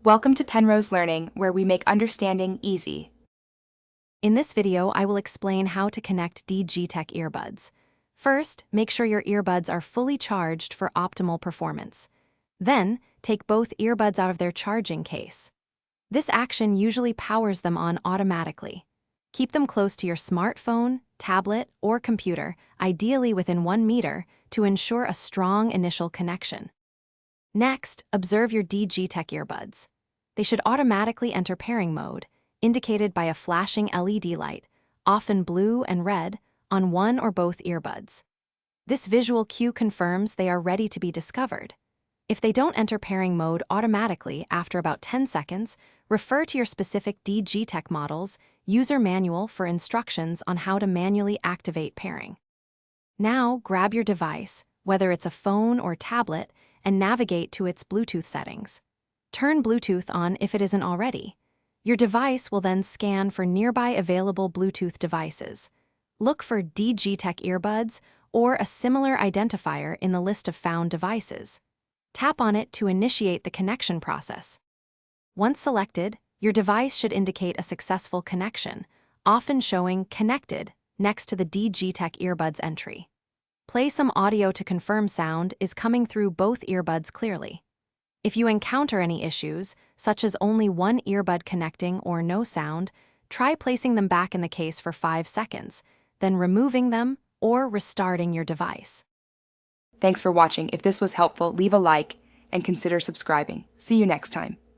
Welcome to Penrose Learning, where we make understanding easy. In this video, I will explain how to connect DGTEC earbuds. First, make sure your earbuds are fully charged for optimal performance. Then, take both earbuds out of their charging case. This action usually powers them on automatically. Keep them close to your smartphone, tablet, or computer, ideally within 1 meter, to ensure a strong initial connection. Next, observe your DGTEC earbuds. They should automatically enter pairing mode, indicated by a flashing LED light, often blue and red, on one or both earbuds. This visual cue confirms they are ready to be discovered. If they don't enter pairing mode automatically after about 10 seconds, refer to your specific DGTEC model's user manual for instructions on how to manually activate pairing. Now, grab your device, whether it's a phone or tablet, and navigate to its Bluetooth settings. Turn Bluetooth on if it isn't already. Your device will then scan for nearby available Bluetooth devices. Look for DGTEC earbuds or a similar identifier in the list of found devices. Tap on it to initiate the connection process. Once selected, your device should indicate a successful connection, often showing "Connected" next to the DGTEC earbuds entry. Play some audio to confirm sound is coming through both earbuds clearly. If you encounter any issues, such as only one earbud connecting or no sound, try placing them back in the case for 5 seconds, then removing them or restarting your device. Thanks for watching. If this was helpful, leave a like and consider subscribing. See you next time.